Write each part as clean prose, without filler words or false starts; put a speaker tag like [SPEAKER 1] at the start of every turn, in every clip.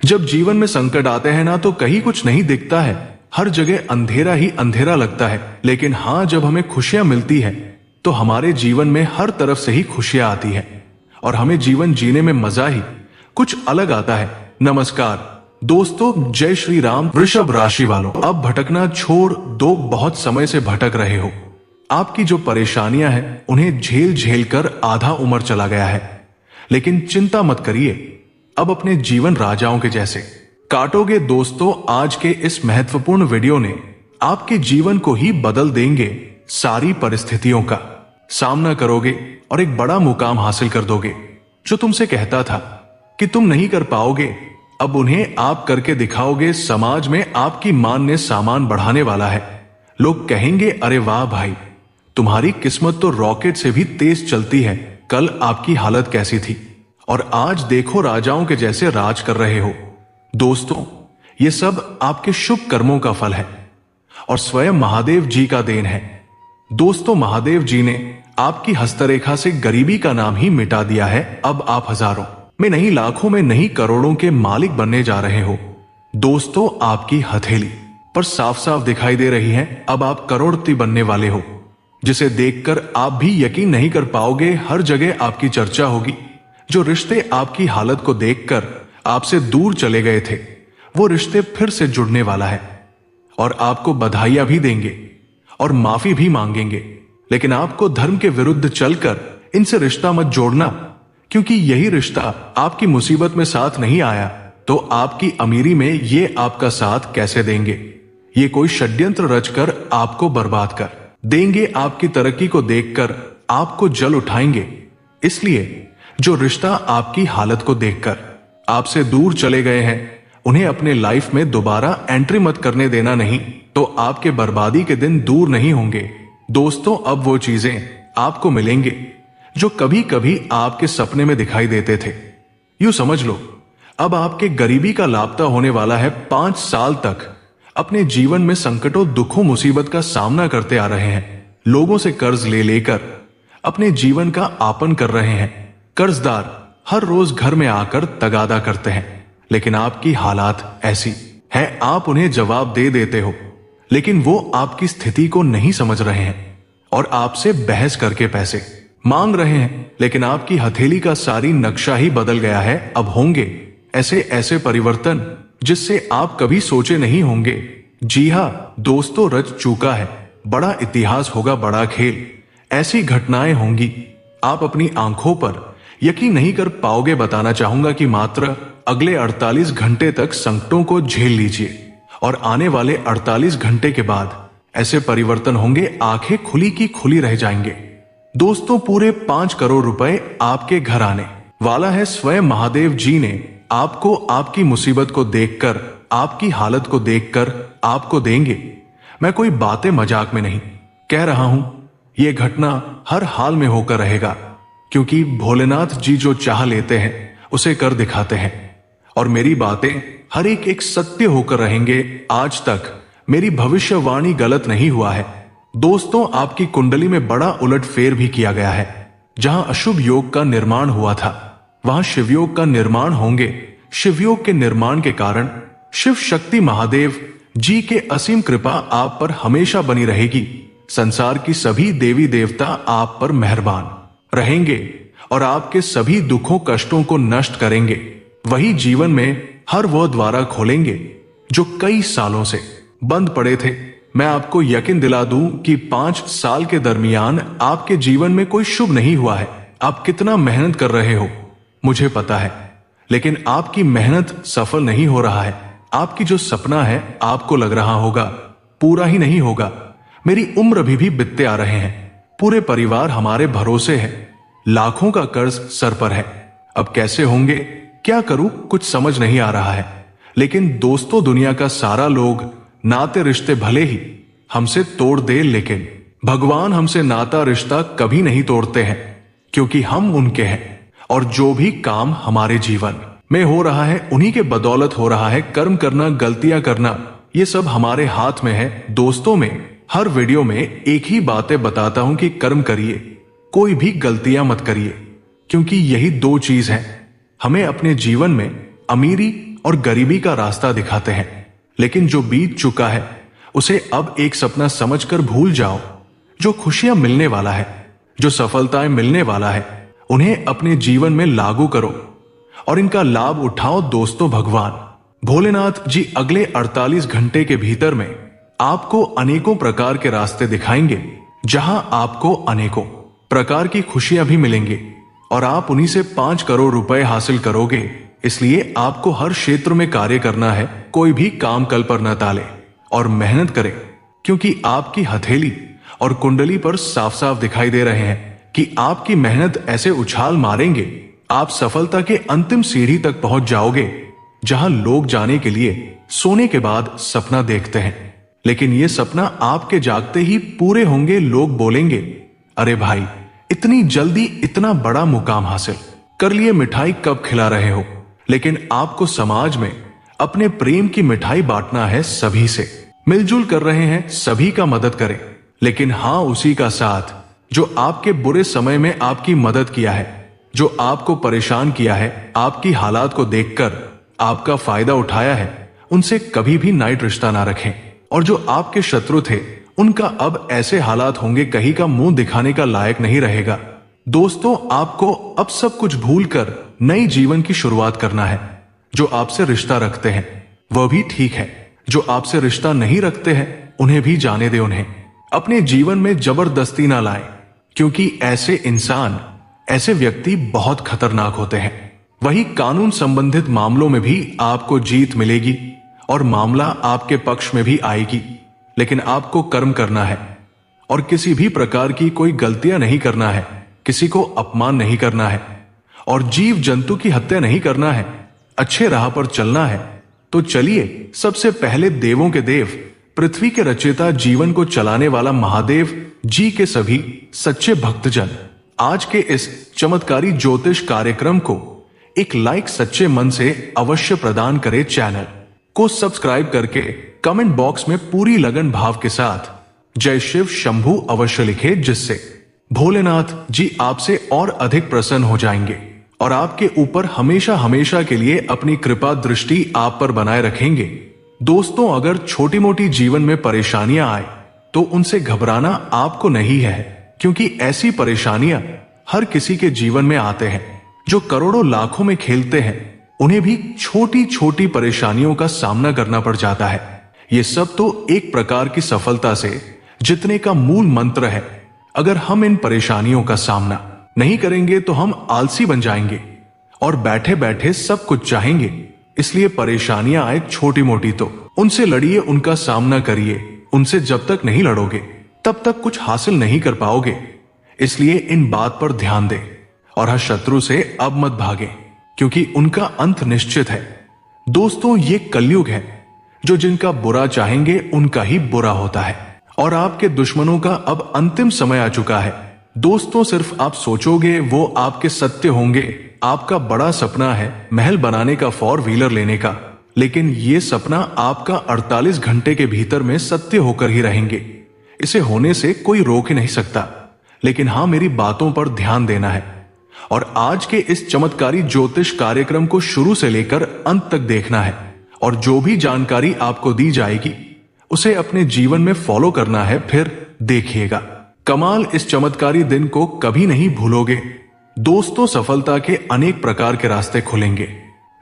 [SPEAKER 1] जब जीवन में संकट आते हैं ना तो कहीं कुछ नहीं दिखता है, हर जगह अंधेरा ही अंधेरा लगता है। लेकिन हाँ, जब हमें खुशियां मिलती है तो हमारे जीवन में हर तरफ से ही खुशियां आती है और हमें जीवन जीने में मजा ही कुछ अलग आता है। नमस्कार दोस्तों, जय श्री राम। वृषभ राशि वालों, अब भटकना छोड़ दो। बहुत समय से भटक रहे हो। आपकी जो परेशानियां हैं उन्हें झेल झेल कर आधा उम्र चला गया है, लेकिन चिंता मत करिए, अब अपने जीवन राजाओं के जैसे काटोगे। दोस्तों, आज के इस महत्वपूर्ण वीडियो ने आपके जीवन को ही बदल देंगे। सारी परिस्थितियों का सामना करोगे और एक बड़ा मुकाम हासिल कर दोगे। जो तुमसे कहता था कि तुम नहीं कर पाओगे, अब उन्हें आप करके दिखाओगे। समाज में आपकी मान ने सामान बढ़ाने वाला है। लोग कहेंगे, अरे वाह भाई, तुम्हारी किस्मत तो रॉकेट से भी तेज चलती है। कल आपकी हालत कैसी थी और आज देखो राजाओं के जैसे राज कर रहे हो। दोस्तों, ये सब आपके शुभ कर्मों का फल है और स्वयं महादेव जी का देन है। दोस्तों, महादेव जी ने आपकी हस्तरेखा से गरीबी का नाम ही मिटा दिया है। अब आप हजारों में नहीं, लाखों में नहीं, करोड़ों के मालिक बनने जा रहे हो। दोस्तों, आपकी हथेली पर साफ साफ दिखाई दे रही है, अब आप करोड़पति बनने वाले हो, जिसे देखकर आप भी यकीन नहीं कर पाओगे। हर जगह आपकी चर्चा होगी। जो रिश्ते आपकी हालत को देखकर आपसे दूर चले गए थे, वो रिश्ते फिर से जुड़ने वाला है और आपको बधाइयां भी देंगे और माफी भी मांगेंगे। लेकिन आपको धर्म के विरुद्ध चलकर इनसे रिश्ता मत जोड़ना, क्योंकि यही रिश्ता आपकी मुसीबत में साथ नहीं आया तो आपकी अमीरी में ये आपका साथ कैसे देंगे। ये कोई षड्यंत्र रचकर आपको बर्बाद कर देंगे। आपकी तरक्की को देखकर आपको जल उठाएंगे। इसलिए जो रिश्ता आपकी हालत को देखकर आपसे दूर चले गए हैं, उन्हें अपने लाइफ में दोबारा एंट्री मत करने देना, नहीं तो आपके बर्बादी के दिन दूर नहीं होंगे। दोस्तों, अब वो चीजें आपको मिलेंगे जो कभी कभी आपके सपने में दिखाई देते थे। यूं समझ लो, अब आपके गरीबी का लापता होने वाला है। 5 साल तक अपने जीवन में संकटों, दुखों, मुसीबत का सामना करते आ रहे हैं। लोगों से कर्ज ले लेकर अपने जीवन का आपन कर रहे हैं। कर्जदार हर रोज घर में आकर तगादा करते हैं, लेकिन आपकी हालात ऐसी है, आप उन्हें जवाब दे देते हो, लेकिन वो आपकी स्थिति को नहीं समझ रहे हैं और आपसे बहस करके पैसे मांग रहे हैं। लेकिन आपकी हथेली का सारी नक्शा ही बदल गया है। अब होंगे ऐसे ऐसे परिवर्तन जिससे आप कभी सोचे नहीं होंगे। जी हाँ दोस्तों, रच चुका है। बड़ा इतिहास होगा, बड़ा खेल। ऐसी घटनाएं होंगी आप अपनी आंखों पर यकीन नहीं कर पाओगे। बताना चाहूंगा कि मात्र अगले 48 घंटे तक संकटों को झेल लीजिए और आने वाले 48 घंटे के बाद ऐसे परिवर्तन होंगे, आंखें खुली की खुली रह जाएंगे। दोस्तों, पूरे 5 करोड़ रुपए आपके घर आने वाला है। स्वयं महादेव जी ने आपको आपकी मुसीबत को देखकर, आपकी हालत को देखकर आपको देंगे। मैं कोई बातें मजाक में नहीं कह रहा हूं, यह घटना हर हाल में होकर रहेगा, क्योंकि भोलेनाथ जी जो चाह लेते हैं उसे कर दिखाते हैं और मेरी बातें हर एक सत्य होकर रहेंगे। आज तक मेरी भविष्यवाणी गलत नहीं हुआ है। दोस्तों, आपकी कुंडली में बड़ा उलटफेर भी किया गया है। जहां अशुभ योग का निर्माण हुआ था, वहां शिवयोग का निर्माण होंगे। शिवयोग के निर्माण के कारण शिव शक्ति महादेव जी के असीम कृपा आप पर हमेशा बनी रहेगी। संसार की सभी देवी देवता आप पर मेहरबान रहेंगे और आपके सभी दुखों, कष्टों को नष्ट करेंगे। वही जीवन में हर वह द्वारा खोलेंगे जो कई सालों से बंद पड़े थे। मैं आपको यकीन दिला दूं कि 5 साल के दरमियान आपके जीवन में कोई शुभ नहीं हुआ है। आप कितना मेहनत कर रहे हो मुझे पता है, लेकिन आपकी मेहनत सफल नहीं हो रहा है। आपकी जो सपना है, आपको लग रहा होगा पूरा ही नहीं होगा। मेरी उम्र भी बीतते आ रहे हैं। पूरे परिवार हमारे भरोसे है। लाखों का कर्ज सर पर है। अब कैसे होंगे, क्या करूं, कुछ समझ नहीं आ रहा है। लेकिन दोस्तों, दुनिया का सारा लोग नाते रिश्ते भले ही हमसे तोड़ दे, लेकिन भगवान हमसे नाता रिश्ता कभी नहीं तोड़ते हैं, क्योंकि हम उनके हैं और जो भी काम हमारे जीवन में हो रहा है उन्हीं के बदौलत हो रहा है। कर्म करना, गलतियां करना, ये सब हमारे हाथ में है। दोस्तों, में हर वीडियो में एक ही बातें बताता हूं कि कर्म करिए, कोई भी गलतियां मत करिए, क्योंकि यही 2 चीज हैं हमें अपने जीवन में अमीरी और गरीबी का रास्ता दिखाते हैं, लेकिन जो बीत चुका है उसे अब एक सपना समझकर भूल जाओ। जो खुशियां मिलने वाला है, जो सफलताएं मिलने वाला है, उन्हें अपने जीवन में लागू करो और इनका लाभ उठाओ। दोस्तों, भगवान भोलेनाथ जी अगले 48 घंटे के भीतर में आपको अनेकों प्रकार के रास्ते दिखाएंगे, जहां आपको अनेकों प्रकार की खुशियां भी मिलेंगी और आप उन्हीं से 5 करोड़ रुपए हासिल करोगे। इसलिए आपको हर क्षेत्र में कार्य करना है, कोई भी काम कल पर न टाले और मेहनत करें, क्योंकि आपकी हथेली और कुंडली पर साफ साफ दिखाई दे रहे हैं कि आपकी मेहनत ऐसे उछाल मारेंगे, आप सफलता के अंतिम सीढ़ी तक पहुंच जाओगे, जहां लोग जाने के लिए सोने के बाद सपना देखते हैं, लेकिन यह सपना आपके जागते ही पूरे होंगे। लोग बोलेंगे, अरे भाई, इतनी जल्दी इतना बड़ा मुकाम हासिल कर लिए, मिठाई कब खिला रहे हो? लेकिन आपको समाज में अपने प्रेम की मिठाई बांटना है, सभी से मिलजुल कर रहे हैं, सभी का मदद करें, लेकिन हां उसी का साथ जो आपके बुरे समय में आपकी मदद किया है, जो आपको परेशान किया है, आपकी हालात को देखकर आपका फायदा उठाया है, उनसे कभी भी नाइट रिश्ता ना रखें। और जो आपके शत्रु थे, उनका अब ऐसे हालात होंगे, कहीं का मुंह दिखाने का लायक नहीं रहेगा। दोस्तों, आपको अब सब कुछ भूलकर नई जीवन की शुरुआत करना है। जो आपसे रिश्ता रखते हैं वह भी ठीक है, जो आपसे रिश्ता नहीं रखते हैं उन्हें भी जाने दे। उन्हें अपने जीवन में जबरदस्ती ना लाएं, क्योंकि ऐसे इंसान, ऐसे व्यक्ति बहुत खतरनाक होते हैं। वही कानून संबंधित मामलों में भी आपको जीत मिलेगी और मामला आपके पक्ष में भी आएगी, लेकिन आपको कर्म करना है और किसी भी प्रकार की कोई गलतियां नहीं करना है, किसी को अपमान नहीं करना है और जीव जंतु की हत्या नहीं करना है, अच्छे राह पर चलना है। तो चलिए, सबसे पहले देवों के देव, पृथ्वी के रचयिता, जीवन को चलाने वाला महादेव जी के सभी सच्चे भक्तजन आज के इस चमत्कारी ज्योतिष कार्यक्रम को एक लाइक सच्चे मन से अवश्य प्रदान करें। चैनल को सब्सक्राइब करके कमेंट बॉक्स में पूरी लगन भाव के साथ जय शिव शंभू अवश्य लिखे, जिससे भोलेनाथ जी आपसे और अधिक प्रसन्न हो जाएंगे और आपके ऊपर हमेशा हमेशा के लिए अपनी कृपा दृष्टि आप पर बनाए रखेंगे। दोस्तों, अगर छोटी मोटी जीवन में परेशानियां आए तो उनसे घबराना आपको नहीं है, क्योंकि ऐसी परेशानियां हर किसी के जीवन में आते हैं। जो करोड़ों लाखों में खेलते हैं, उन्हें भी छोटी छोटी परेशानियों का सामना करना पड़ जाता है। ये सब तो एक प्रकार की सफलता से जीतने का मूल मंत्र है। अगर हम इन परेशानियों का सामना नहीं करेंगे तो हम आलसी बन जाएंगे और बैठे बैठे सब कुछ चाहेंगे। इसलिए परेशानियां आए छोटी मोटी तो उनसे लड़िए, उनका सामना करिए। उनसे जब तक नहीं लड़ोगे तब तक कुछ हासिल नहीं कर पाओगे। इसलिए इन बात पर ध्यान दें और हर शत्रु से अब मत भागे, क्योंकि उनका अंत निश्चित है। दोस्तों, ये कलयुग है, जो जिनका बुरा चाहेंगे उनका ही बुरा होता है और आपके दुश्मनों का अब अंतिम समय आ चुका है। दोस्तों, सिर्फ आप सोचोगे वो आपके सत्य होंगे। आपका बड़ा सपना है महल बनाने का, 4 व्हीलर लेने का, लेकिन ये सपना आपका 48 घंटे के भीतर में सत्य होकर ही रहेंगे। इसे होने से कोई रोक ही नहीं सकता। लेकिन हाँ, मेरी बातों पर ध्यान देना है और आज के इस चमत्कारी ज्योतिष कार्यक्रम को शुरू से लेकर अंत तक देखना है और जो भी जानकारी आपको दी जाएगी उसे अपने जीवन में फॉलो करना है। फिर देखिएगा कमाल, इस चमत्कारी दिन को कभी नहीं भूलोगे। दोस्तों, सफलता के अनेक प्रकार के रास्ते खुलेंगे,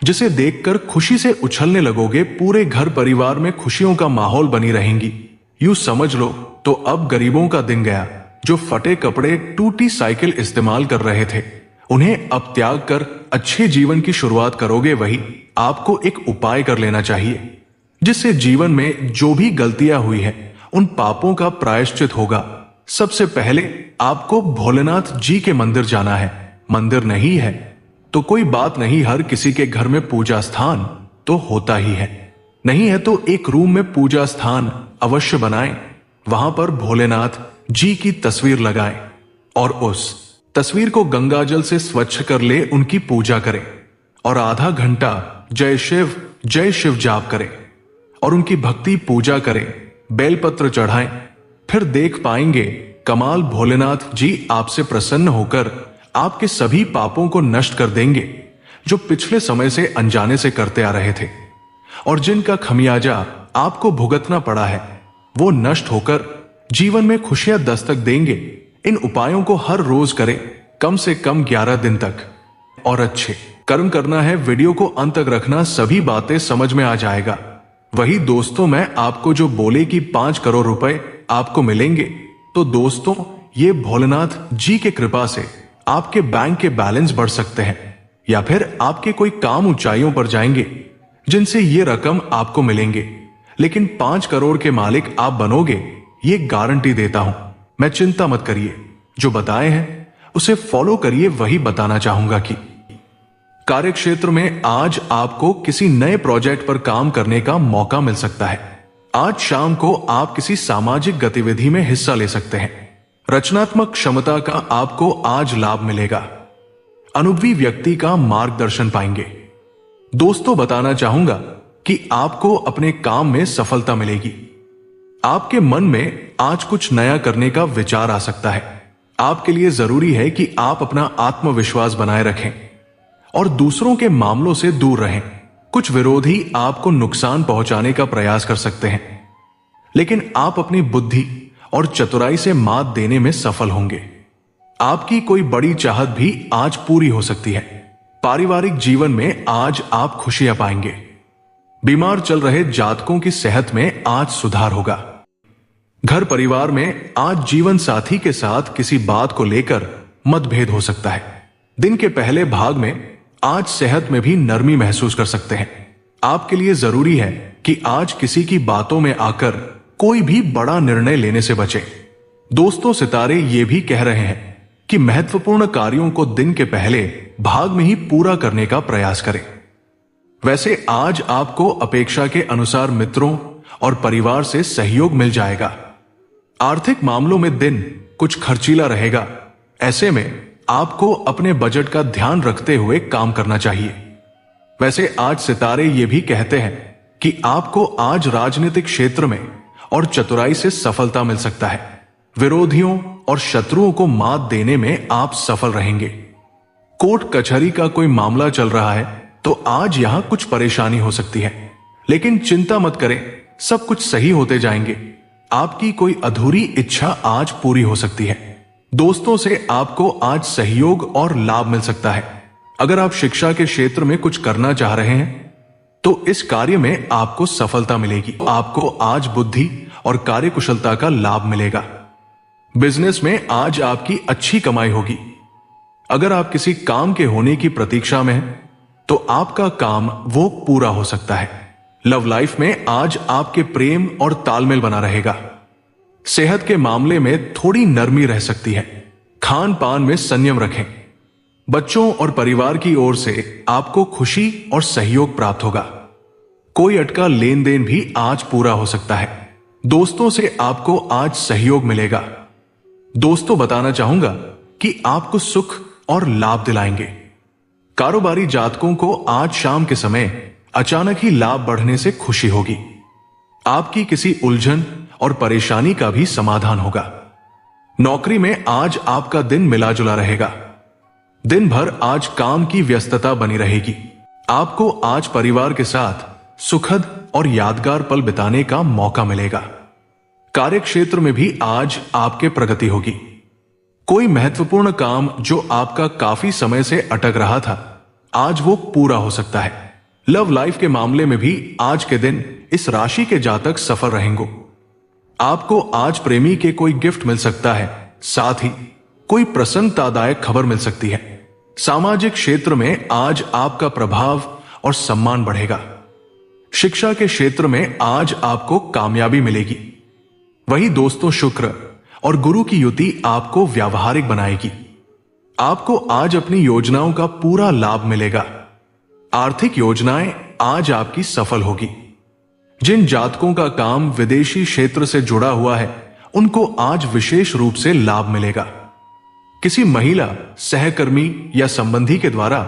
[SPEAKER 1] जिसे देखकर खुशी से उछलने लगोगे। पूरे घर परिवार में खुशियों का माहौल बनी रहेंगी। यूं समझ लो तो अब गरीबों का दिन गया। जो फटे कपड़े, टूटी साइकिल इस्तेमाल कर रहे थे, उन्हें अब त्याग कर अच्छे जीवन की शुरुआत करोगे। वही आपको एक उपाय कर लेना चाहिए, जिससे जीवन में जो भी गलतियां हुई है उन पापों का प्रायश्चित होगा। सबसे पहले आपको भोलेनाथ जी के मंदिर जाना है। मंदिर नहीं है तो कोई बात नहीं, हर किसी के घर में पूजा स्थान तो होता ही है। नहीं है तो एक रूम में पूजा स्थान अवश्य बनाएं। वहां पर भोलेनाथ जी की तस्वीर लगाएं और उस तस्वीर को गंगाजल से स्वच्छ कर ले, उनकी पूजा करें और आधा घंटा जय शिव जाप करें और उनकी भक्ति पूजा करें, बेलपत्र चढ़ाएं। फिर देख पाएंगे कमाल, भोलेनाथ जी आपसे प्रसन्न होकर आपके सभी पापों को नष्ट कर देंगे। जो पिछले समय से अनजाने से करते आ रहे थे और जिनका खमियाजा आपको भुगतना पड़ा है, वो नष्ट होकर जीवन में खुशियां दस्तक देंगे। इन उपायों को हर रोज करें, कम से कम 11 दिन तक, और अच्छे कर्म करना है। वीडियो को अंत तक रखना, सभी बातें समझ में आ जाएगा। वही दोस्तों, मैं आपको जो बोले कि 5 करोड़ रुपए आपको मिलेंगे, तो दोस्तों ये भोलेनाथ जी के कृपा से आपके बैंक के बैलेंस बढ़ सकते हैं या फिर आपके कोई काम ऊंचाइयों पर जाएंगे जिनसे ये रकम आपको मिलेंगे। लेकिन 5 करोड़ के मालिक आप बनोगे, ये गारंटी देता हूं मैं। चिंता मत करिए, जो बताए हैं उसे फॉलो करिए। वही बताना चाहूंगा कि कार्यक्षेत्र में आज आपको किसी नए प्रोजेक्ट पर काम करने का मौका मिल सकता है। आज शाम को आप किसी सामाजिक गतिविधि में हिस्सा ले सकते हैं। रचनात्मक क्षमता का आपको आज लाभ मिलेगा। अनुभवी व्यक्ति का मार्गदर्शन पाएंगे। दोस्तों बताना चाहूंगा कि आपको अपने काम में सफलता मिलेगी। आपके मन में आज कुछ नया करने का विचार आ सकता है। आपके लिए जरूरी है कि आप अपना आत्मविश्वास बनाए रखें और दूसरों के मामलों से दूर रहें। कुछ विरोधी आपको नुकसान पहुंचाने का प्रयास कर सकते हैं, लेकिन आप अपनी बुद्धि और चतुराई से मात देने में सफल होंगे। आपकी कोई बड़ी चाहत भी आज पूरी हो सकती है। पारिवारिक जीवन में आज आप खुशियां पाएंगे। बीमार चल रहे जातकों की सेहत में आज सुधार होगा। घर परिवार में आज जीवन साथी के साथ किसी बात को लेकर मतभेद हो सकता है। दिन के पहले भाग में आज सेहत में भी नरमी महसूस कर सकते हैं। आपके लिए जरूरी है कि आज किसी की बातों में आकर कोई भी बड़ा निर्णय लेने से बचे। दोस्तों सितारे ये भी कह रहे हैं कि महत्वपूर्ण कार्यों को दिन के पहले भाग में ही पूरा करने का प्रयास करें। वैसे आज आपको अपेक्षा के अनुसार मित्रों और परिवार से सहयोग मिल जाएगा। आर्थिक मामलों में दिन कुछ खर्चीला रहेगा। ऐसे में आपको अपने बजट का ध्यान रखते हुए काम करना चाहिए। वैसे आज सितारे ये भी कहते हैं कि आपको आज राजनीतिक क्षेत्र में और चतुराई से सफलता मिल सकता है। विरोधियों और शत्रुओं को मात देने में आप सफल रहेंगे। कोर्ट कचहरी का कोई मामला चल रहा है तो आज यहां कुछ परेशानी हो सकती है, लेकिन चिंता मत करें, सब कुछ सही होते जाएंगे। आपकी कोई अधूरी इच्छा आज पूरी हो सकती है। दोस्तों से आपको आज सहयोग और लाभ मिल सकता है। अगर आप शिक्षा के क्षेत्र में कुछ करना चाह रहे हैं तो इस कार्य में आपको सफलता मिलेगी। आपको आज बुद्धि और कार्यकुशलता का लाभ मिलेगा। बिजनेस में आज आपकी अच्छी कमाई होगी। अगर आप किसी काम के होने की प्रतीक्षा में हैं तो आपका काम वो पूरा हो सकता है। लव लाइफ में आज आपके प्रेम और तालमेल बना रहेगा। सेहत के मामले में थोड़ी नरमी रह सकती है। खान पान में संयम रखें। बच्चों और परिवार की ओर से आपको खुशी और सहयोग प्राप्त होगा। कोई अटका लेन देन भी आज पूरा हो सकता है। दोस्तों से आपको आज सहयोग मिलेगा। दोस्तों बताना चाहूंगा कि आपको सुख और लाभ दिलाएंगे। कारोबारी जातकों को आज शाम के समय अचानक ही लाभ बढ़ने से खुशी होगी। आपकी किसी उलझन और परेशानी का भी समाधान होगा। नौकरी में आज आपका दिन मिला जुला रहेगा। दिन भर आज काम की व्यस्तता बनी रहेगी। आपको आज परिवार के साथ सुखद और यादगार पल बिताने का मौका मिलेगा। कार्यक्षेत्र में भी आज आपके प्रगति होगी। कोई महत्वपूर्ण काम जो आपका काफी समय से अटक रहा था, आज वो पूरा हो सकता है। लव लाइफ के मामले में भी आज के दिन इस राशि के जातक सफल रहेंगे। आपको आज प्रेमी के कोई गिफ्ट मिल सकता है, साथ ही कोई प्रसन्नतादायक खबर मिल सकती है। सामाजिक क्षेत्र में आज आपका प्रभाव और सम्मान बढ़ेगा। शिक्षा के क्षेत्र में आज आपको कामयाबी मिलेगी। वही दोस्तों, शुक्र और गुरु की युति आपको व्यावहारिक बनाएगी। आपको आज अपनी योजनाओं का पूरा लाभ मिलेगा। आर्थिक योजनाएं आज आपकी सफल होगी। जिन जातकों का काम विदेशी क्षेत्र से जुड़ा हुआ है, उनको आज विशेष रूप से लाभ मिलेगा। किसी महिला, सहकर्मी या संबंधी के द्वारा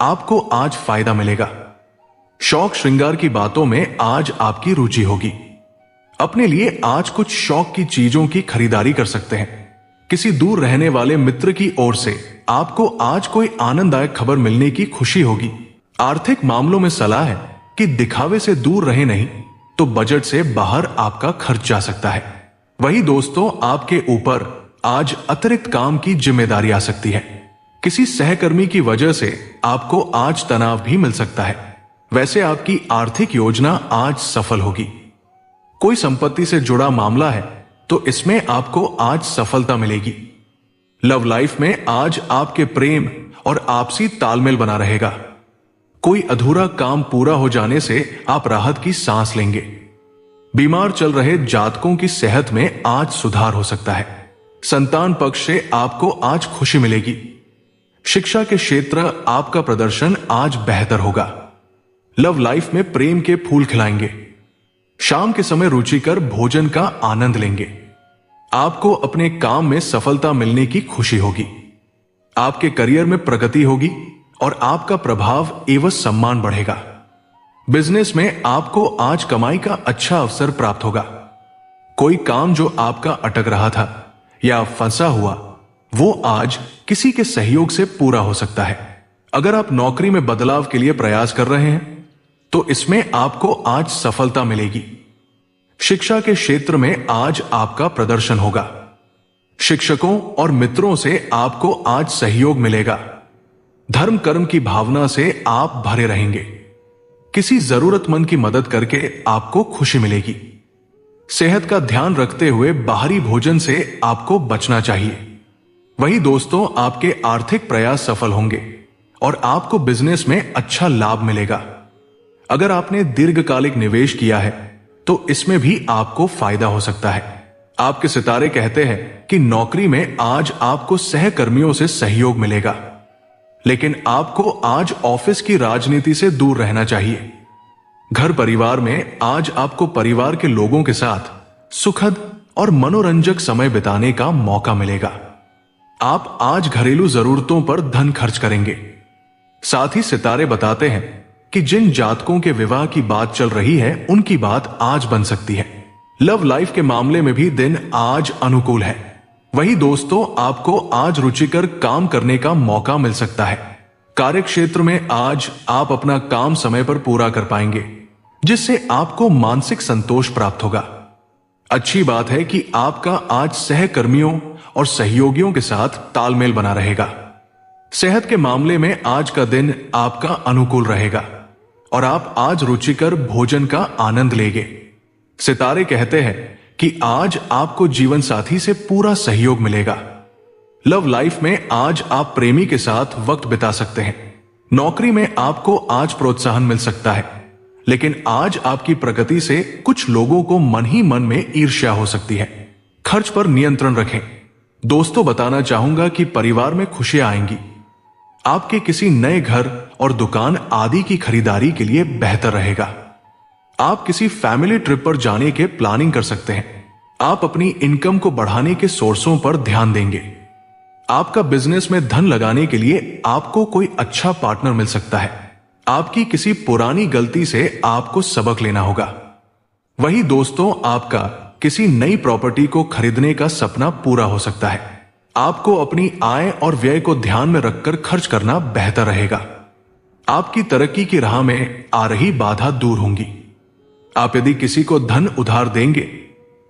[SPEAKER 1] आपको आज फायदा मिलेगा। शौक श्रृंगार की बातों में आज आपकी रुचि होगी। अपने लिए आज कुछ शौक की चीजों की खरीदारी कर सकते हैं। किसी दूर रहने वाले मित्र की ओर से आपको आज कोई आनंददायक खबर मिलने की खुशी होगी। आर्थिक मामलों में सलाह है कि दिखावे से दूर रहे, नहीं तो बजट से बाहर आपका खर्च जा सकता है। वही दोस्तों, आपके ऊपर आज अतिरिक्त काम की जिम्मेदारी आ सकती है। किसी सहकर्मी की वजह से आपको आज तनाव भी मिल सकता है। वैसे आपकी आर्थिक योजना आज सफल होगी। कोई संपत्ति से जुड़ा मामला है तो इसमें आपको आज सफलता मिलेगी। लव लाइफ में आज आपके प्रेम और आपसी तालमेल बना रहेगा। कोई अधूरा काम पूरा हो जाने से आप राहत की सांस लेंगे। बीमार चल रहे जातकों की सेहत में आज सुधार हो सकता है। संतान पक्ष से आपको आज खुशी मिलेगी। शिक्षा के क्षेत्र आपका प्रदर्शन आज बेहतर होगा। लव लाइफ में प्रेम के फूल खिलाएंगे। शाम के समय रुचिकर भोजन का आनंद लेंगे। आपको अपने काम में सफलता मिलने की खुशी होगी। आपके करियर में प्रगति होगी और आपका प्रभाव एवं सम्मान बढ़ेगा। बिजनेस में आपको आज कमाई का अच्छा अवसर प्राप्त होगा। कोई काम जो आपका अटक रहा था या फंसा हुआ, वो आज किसी के सहयोग से पूरा हो सकता है। अगर आप नौकरी में बदलाव के लिए प्रयास कर रहे हैं तो इसमें आपको आज सफलता मिलेगी। शिक्षा के क्षेत्र में आज आपका प्रदर्शन होगा। शिक्षकों और मित्रों से आपको आज सहयोग मिलेगा। धर्म कर्म की भावना से आप भरे रहेंगे। किसी जरूरतमंद की मदद करके आपको खुशी मिलेगी। सेहत का ध्यान रखते हुए बाहरी भोजन से आपको बचना चाहिए। वही दोस्तों, आपके आर्थिक प्रयास सफल होंगे और आपको बिजनेस में अच्छा लाभ मिलेगा। अगर आपने दीर्घकालिक निवेश किया है तो इसमें भी आपको फायदा हो सकता है। आपके सितारे कहते हैं कि नौकरी में आज आपको सहकर्मियों से सहयोग मिलेगा, लेकिन आपको आज ऑफिस की राजनीति से दूर रहना चाहिए। घर परिवार में आज आपको परिवार के लोगों के साथ सुखद और मनोरंजक समय बिताने का मौका मिलेगा। आप आज घरेलू जरूरतों पर धन खर्च करेंगे। साथ ही सितारे बताते हैं कि जिन जातकों के विवाह की बात चल रही है उनकी बात आज बन सकती है। लव लाइफ के मामले में भी दिन आज अनुकूल है। वही दोस्तों, आपको आज रुचिकर काम करने का मौका मिल सकता है। कार्य क्षेत्र में आज आप अपना काम समय पर पूरा कर पाएंगे, जिससे आपको मानसिक संतोष प्राप्त होगा। अच्छी बात है कि आपका आज सहकर्मियों और सहयोगियों के साथ तालमेल बना रहेगा। सेहत के मामले में आज का दिन आपका अनुकूल रहेगा और आप आज रुचिकर भोजन का आनंद लेंगे। सितारे कहते हैं कि आज आपको जीवन साथी से पूरा सहयोग मिलेगा। लव लाइफ में आज आप प्रेमी के साथ वक्त बिता सकते हैं। नौकरी में आपको आज प्रोत्साहन मिल सकता है, लेकिन आज आपकी प्रगति से कुछ लोगों को मन ही मन में ईर्ष्या हो सकती है। खर्च पर नियंत्रण रखें। दोस्तों, बताना चाहूंगा कि परिवार में खुशियां आएंगी। आपके किसी नए घर और दुकान आदि की खरीदारी के लिए बेहतर रहेगा। आप किसी फैमिली ट्रिप पर जाने के प्लानिंग कर सकते हैं। आप अपनी इनकम को बढ़ाने के सोर्सों पर ध्यान देंगे। आपका बिजनेस में धन लगाने के लिए आपको कोई अच्छा पार्टनर मिल सकता है। आपकी किसी पुरानी गलती से आपको सबक लेना होगा। वही दोस्तों, आपका किसी नई प्रॉपर्टी को खरीदने का सपना पूरा हो सकता है। आपको अपनी आय और व्यय को ध्यान में रखकर खर्च करना बेहतर रहेगा। आपकी तरक्की की राह में आ रही बाधा दूर होंगी। आप यदि किसी को धन उधार देंगे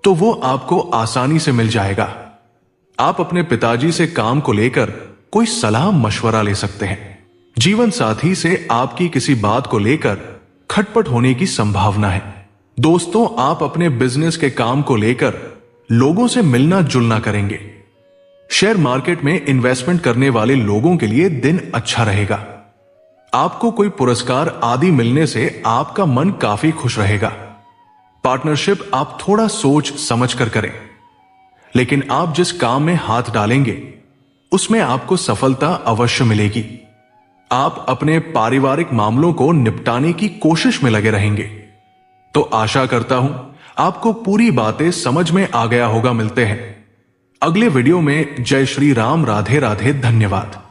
[SPEAKER 1] तो वो आपको आसानी से मिल जाएगा। आप अपने पिताजी से काम को लेकर कोई सलाह मशवरा ले सकते हैं। जीवन साथी से आपकी किसी बात को लेकर खटपट होने की संभावना है। दोस्तों, आप अपने बिजनेस के काम को लेकर लोगों से मिलना जुलना करेंगे। शेयर मार्केट में इन्वेस्टमेंट करने वाले लोगों के लिए दिन अच्छा रहेगा। आपको कोई पुरस्कार आदि मिलने से आपका मन काफी खुश रहेगा। पार्टनरशिप आप थोड़ा सोच समझ कर करें, लेकिन आप जिस काम में हाथ डालेंगे उसमें आपको सफलता अवश्य मिलेगी। आप अपने पारिवारिक मामलों को निपटाने की कोशिश में लगे रहेंगे। तो आशा करता हूं आपको पूरी बातें समझ में आ गया होगा। मिलते हैं अगले वीडियो में। जय श्री राम। राधे राधे। धन्यवाद।